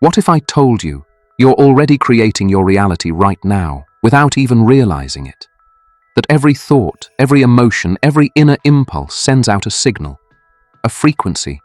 What if I told you you're already creating your reality right now without even realizing it? That every thought, every emotion, every inner impulse sends out a signal, a frequency,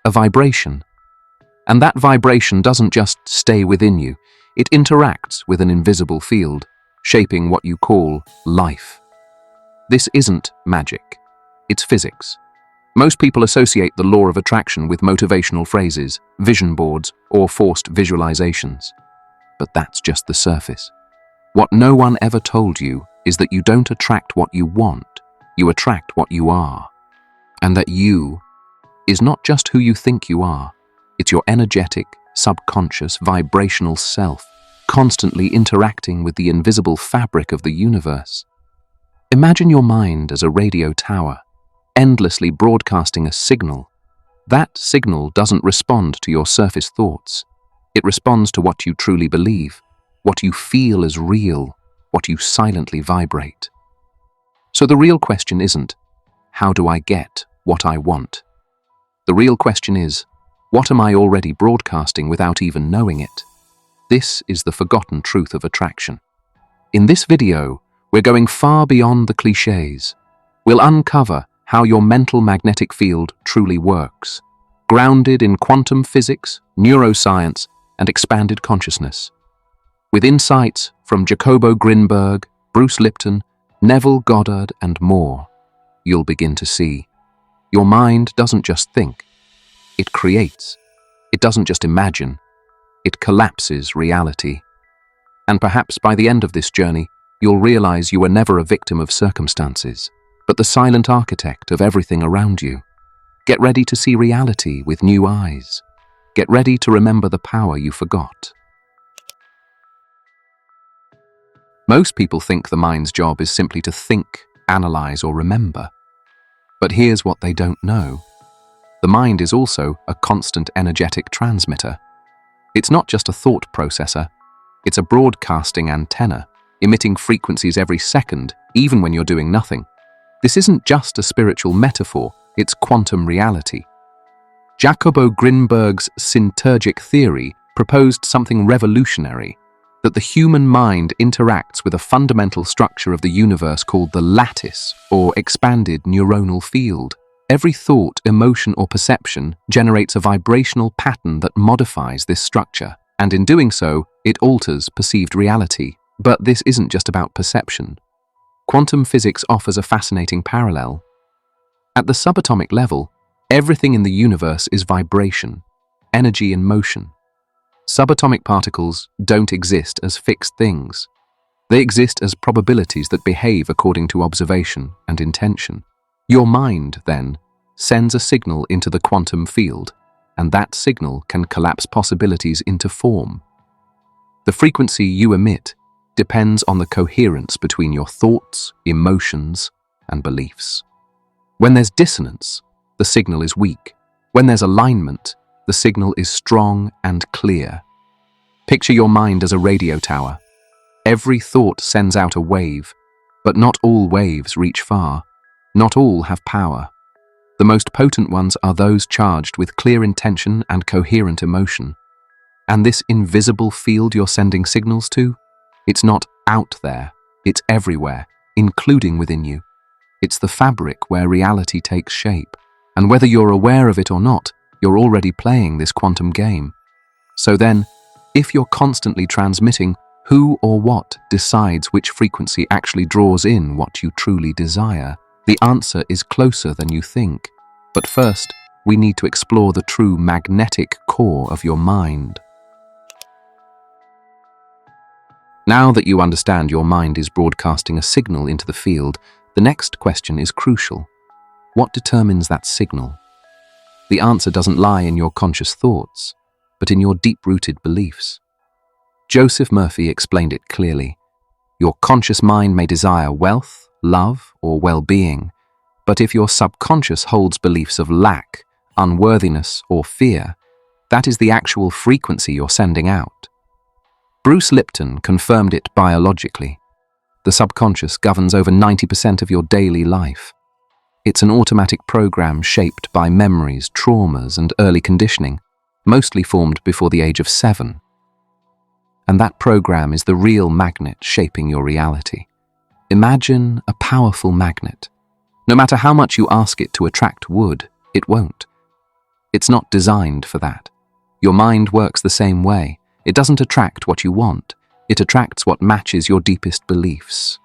a vibration. And that vibration doesn't just stay within you, it interacts with an invisible field, shaping what you call life. This isn't magic, it's physics. Most people associate the law of attraction with motivational phrases, vision boards, or forced visualizations. But that's just the surface. What no one ever told you is that you don't attract what you want, you attract what you are. And that you is not just who you think you are, it's your energetic, subconscious, vibrational self, constantly interacting with the invisible fabric of the universe. Imagine your mind as a radio tower, endlessly broadcasting a signal. That signal doesn't respond to your surface thoughts. It responds to what you truly believe, what you feel is real, what you silently vibrate. So the real question isn't, how do I get what I want? The real question is, what am I already broadcasting without even knowing it? This is the forgotten truth of attraction. In this video, we're going far beyond the cliches. We'll uncover how your mental magnetic field truly works, grounded in quantum physics, neuroscience, and expanded consciousness. With insights from Jacobo Grinberg, Bruce Lipton, Neville Goddard, and more, you'll begin to see. Your mind doesn't just think, it creates. It doesn't just imagine, it collapses reality. And perhaps by the end of this journey, you'll realize you were never a victim of circumstances, but the silent architect of everything around you. Get ready to see reality with new eyes. Get ready to remember the power you forgot. Most people think the mind's job is simply to think, analyze, or remember. But here's what they don't know. The mind is also a constant energetic transmitter. It's not just a thought processor, it's a broadcasting antenna, emitting frequencies every second, even when you're doing nothing. This isn't just a spiritual metaphor, it's quantum reality. Jacobo Grinberg's synergic theory proposed something revolutionary, that the human mind interacts with a fundamental structure of the universe called the lattice, or expanded neuronal field. Every thought, emotion, or perception generates a vibrational pattern that modifies this structure, and in doing so, it alters perceived reality. But this isn't just about perception. Quantum physics offers a fascinating parallel. At the subatomic level, everything in the universe is vibration, energy in motion. Subatomic particles don't exist as fixed things. They exist as probabilities that behave according to observation and intention. Your mind, then, sends a signal into the quantum field, and that signal can collapse possibilities into form. The frequency you emit depends on the coherence between your thoughts, emotions, and beliefs. When there's dissonance, the signal is weak. When there's alignment, the signal is strong and clear. Picture your mind as a radio tower. Every thought sends out a wave, but not all waves reach far. Not all have power. The most potent ones are those charged with clear intention and coherent emotion. And this invisible field you're sending signals to? It's not out there, it's everywhere, including within you. It's the fabric where reality takes shape. And whether you're aware of it or not, you're already playing this quantum game. So then, if you're constantly transmitting, who or what decides which frequency actually draws in what you truly desire? The answer is closer than you think. But first, we need to explore the true magnetic core of your mind. Now that you understand your mind is broadcasting a signal into the field, the next question is crucial. What determines that signal? The answer doesn't lie in your conscious thoughts, but in your deep-rooted beliefs. Joseph Murphy explained it clearly. Your conscious mind may desire wealth, love, or well-being, but if your subconscious holds beliefs of lack, unworthiness, or fear, that is the actual frequency you're sending out. Bruce Lipton confirmed it biologically. The subconscious governs over 90% of your daily life. It's an automatic program shaped by memories, traumas, and early conditioning. mostly formed before the age of 7. And that program is the real magnet shaping your reality. Imagine a powerful magnet. No matter how much you ask it to attract wood, it won't. It's not designed for that. Your mind works the same way. It doesn't attract what you want. It attracts what matches your deepest beliefs.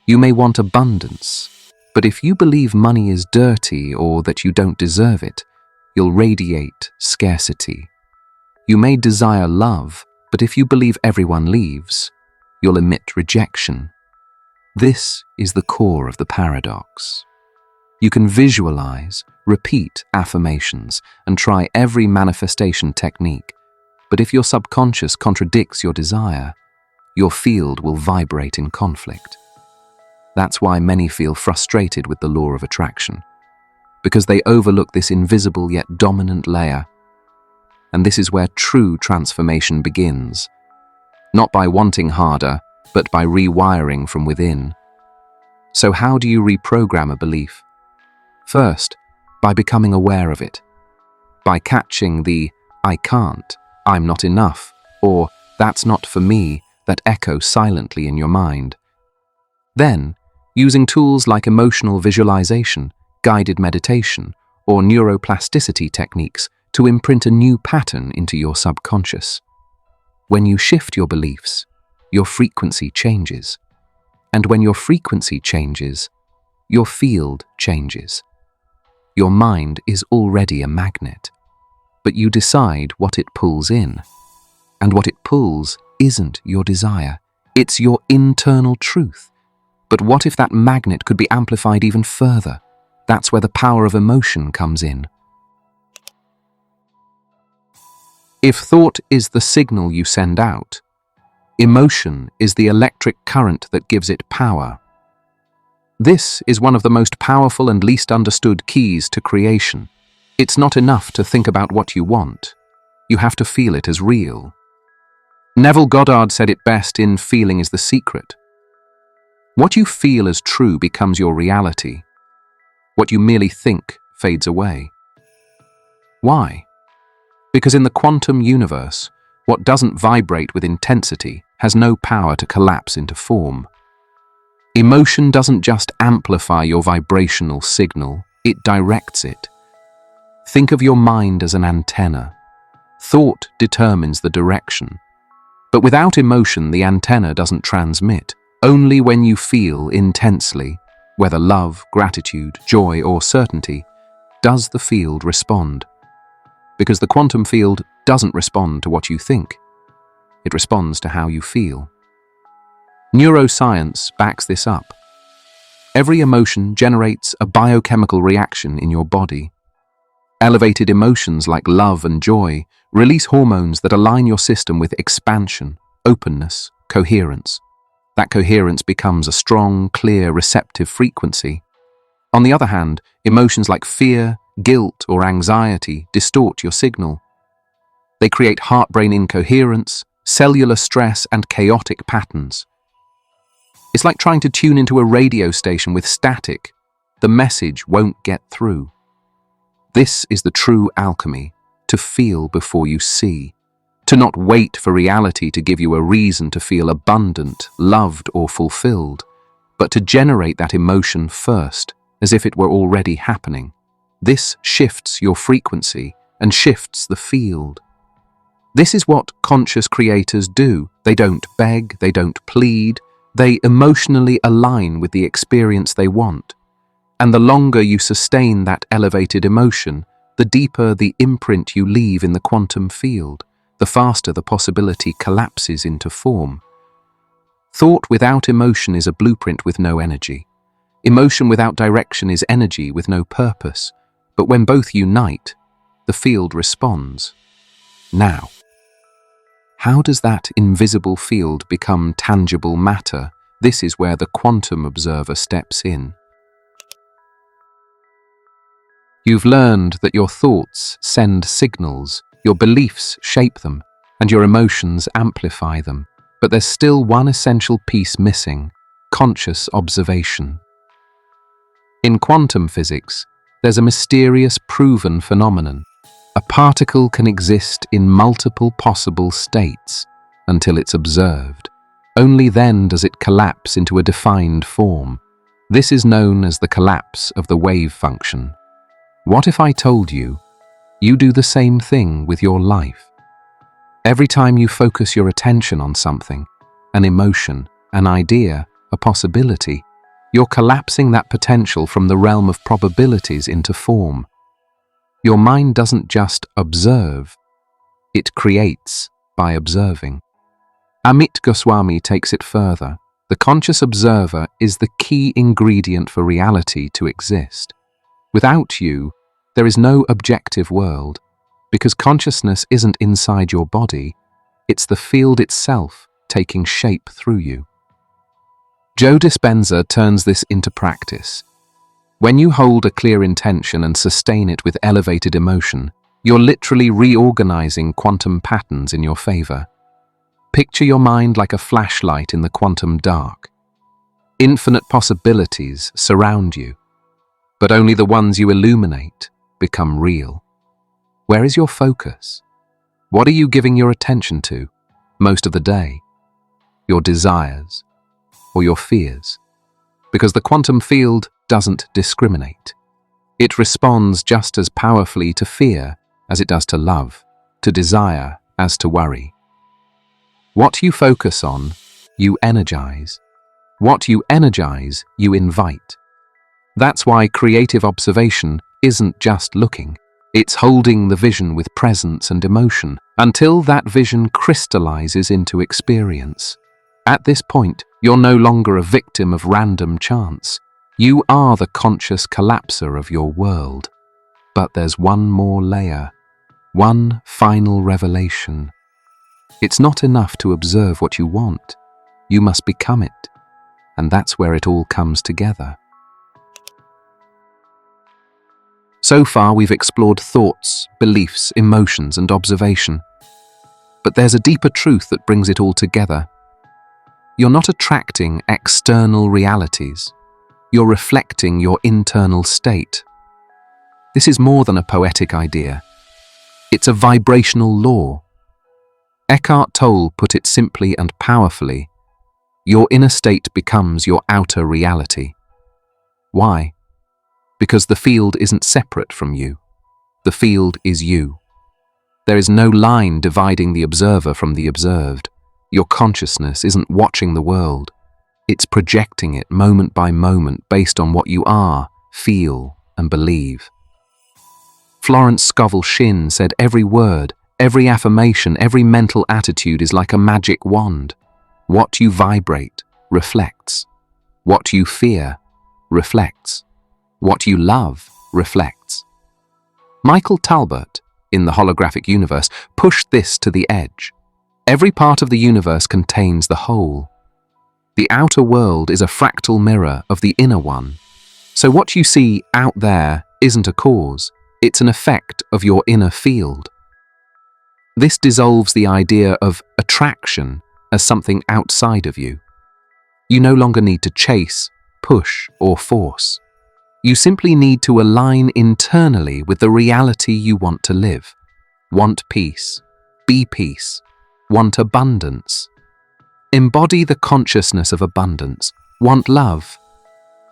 You may want abundance, but if you believe money is dirty or that you don't deserve it, you'll radiate scarcity. You may desire love, but if you believe everyone leaves, you'll emit rejection. This is the core of the paradox. You can visualize, repeat affirmations, and try every manifestation technique, but if your subconscious contradicts your desire, your field will vibrate in conflict. That's why many feel frustrated with the law of attraction, because they overlook this invisible yet dominant layer. And this is where true transformation begins, not by wanting harder, but by rewiring from within. So how do you reprogram a belief? First, by becoming aware of it, by catching the "I can't," "I'm not enough," or "that's not for me" that echo silently in your mind. Then, using tools like emotional visualization, guided meditation, or neuroplasticity techniques to imprint a new pattern into your subconscious. When you shift your beliefs, your frequency changes. And when your frequency changes, your field changes. Your mind is already a magnet, but you decide what it pulls in. And what it pulls isn't your desire, it's your internal truth. But what if that magnet could be amplified even further? That's where the power of emotion comes in. If thought is the signal you send out, emotion is the electric current that gives it power. This is one of the most powerful and least understood keys to creation. It's not enough to think about what you want. You have to feel it as real. Neville Goddard said it best in Feeling is the Secret. What you feel as true becomes your reality. What you merely think fades away. Why? Because in the quantum universe, what doesn't vibrate with intensity has no power to collapse into form. Emotion doesn't just amplify your vibrational signal, it directs it. Think of your mind as an antenna. Thought determines the direction. But without emotion, the antenna doesn't transmit. Only when you feel intensely, whether love, gratitude, joy, or certainty, does the field respond. Because the quantum field doesn't respond to what you think. It responds to how you feel. Neuroscience backs this up. Every emotion generates a biochemical reaction in your body. Elevated emotions like love and joy release hormones that align your system with expansion, openness, coherence. That coherence becomes a strong, clear, receptive frequency. On the other hand, emotions like fear, guilt, or anxiety distort your signal. They create heart-brain incoherence, cellular stress, and chaotic patterns. It's like trying to tune into a radio station with static. The message won't get through. This is the true alchemy, to feel before you see. To not wait for reality to give you a reason to feel abundant, loved, or fulfilled, but to generate that emotion first, as if it were already happening. This shifts your frequency and shifts the field. This is what conscious creators do. They don't beg, they don't plead, they emotionally align with the experience they want. And the longer you sustain that elevated emotion, the deeper the imprint you leave in the quantum field, the faster the possibility collapses into form. Thought without emotion is a blueprint with no energy. Emotion without direction is energy with no purpose. But when both unite, the field responds. Now, how does that invisible field become tangible matter? This is where the quantum observer steps in. You've learned that your thoughts send signals, your beliefs shape them, and your emotions amplify them. But there's still one essential piece missing: conscious observation. In quantum physics, there's a mysterious proven phenomenon. A particle can exist in multiple possible states until it's observed. Only then does it collapse into a defined form. This is known as the collapse of the wave function. What if I told you, you do the same thing with your life? Every time you focus your attention on something, an emotion, an idea, a possibility, you're collapsing that potential from the realm of probabilities into form. Your mind doesn't just observe, it creates by observing. Amit Goswami takes it further. The conscious observer is the key ingredient for reality to exist. Without you, there is no objective world, because consciousness isn't inside your body, it's the field itself taking shape through you. Joe Dispenza turns this into practice. When you hold a clear intention and sustain it with elevated emotion, you're literally reorganizing quantum patterns in your favor. Picture your mind like a flashlight in the quantum dark. Infinite possibilities surround you, but only the ones you illuminate become real. Where is your focus? What are you giving your attention to most of the day? Your desires or your fears? Because the quantum field doesn't discriminate. It responds just as powerfully to fear as it does to love, to desire as to worry. What you focus on, you energize. What you energize, you invite. That's why creative observation isn't just looking. It's holding the vision with presence and emotion until that vision crystallizes into experience. At this point, you're no longer a victim of random chance. You are the conscious collapser of your world. But there's one more layer, one final revelation. It's not enough to observe what you want. You must become it. And that's where it all comes together. So far, we've explored thoughts, beliefs, emotions, and observation. But there's a deeper truth that brings it all together. You're not attracting external realities. You're reflecting your internal state. This is more than a poetic idea. It's a vibrational law. Eckhart Tolle put it simply and powerfully. Your inner state becomes your outer reality. Why? Because the field isn't separate from you. The field is you. There is no line dividing the observer from the observed. Your consciousness isn't watching the world. It's projecting it moment by moment based on what you are, feel, and believe. Florence Scovel Shinn said every word, every affirmation, every mental attitude is like a magic wand. What you vibrate reflects. What you fear reflects. What you love reflects. Michael Talbot, in The Holographic Universe, pushed this to the edge. Every part of the universe contains the whole. The outer world is a fractal mirror of the inner one. So what you see out there isn't a cause, it's an effect of your inner field. This dissolves the idea of attraction as something outside of you. You no longer need to chase, push, or force. You simply need to align internally with the reality you want to live. Want peace. Be peace. Want abundance. Embody the consciousness of abundance. Want love.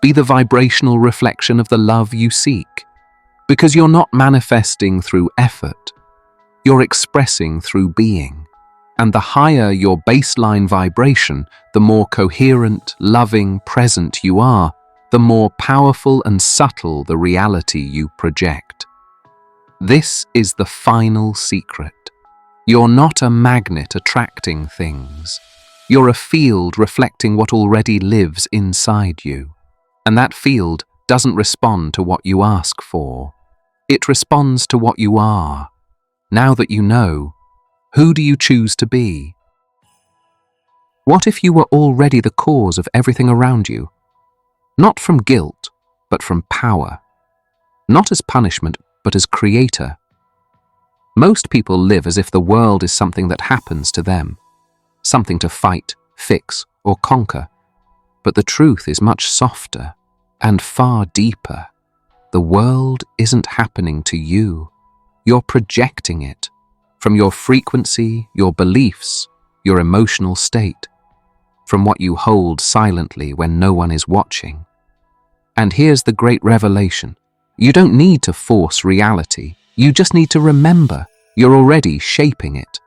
Be the vibrational reflection of the love you seek. Because you're not manifesting through effort. You're expressing through being. And the higher your baseline vibration, the more coherent, loving, present you are, the more powerful and subtle the reality you project. This is the final secret. You're not a magnet attracting things. You're a field reflecting what already lives inside you. And that field doesn't respond to what you ask for. It responds to what you are. Now that you know, who do you choose to be? What if you were already the cause of everything around you? Not from guilt, but from power. Not as punishment, but as creator. Most people live as if the world is something that happens to them, something to fight, fix, or conquer. But the truth is much softer and far deeper. The world isn't happening to you. you're projecting it from your frequency, your beliefs, your emotional state, from what you hold silently when no one is watching. And here's the great revelation. You don't need to force reality. You just need to remember you're already shaping it.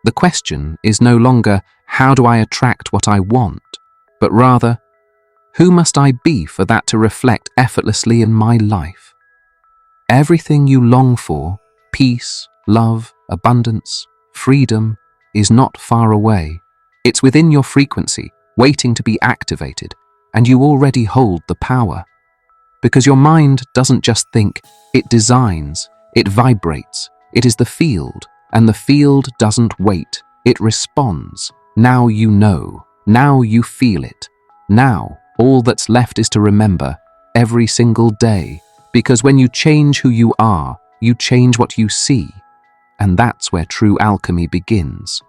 The question is no longer, how do I attract what I want? But rather, who must I be for that to reflect effortlessly in my life? Everything you long for, peace, love, abundance, freedom, is not far away. It's within your frequency, waiting to be activated, and you already hold the power. Because your mind doesn't just think, it designs, it vibrates. It is the field, and the field doesn't wait, it responds. Now you know, now you feel it. Now, all that's left is to remember every single day, because when you change who you are, you change what you see. And that's where true alchemy begins.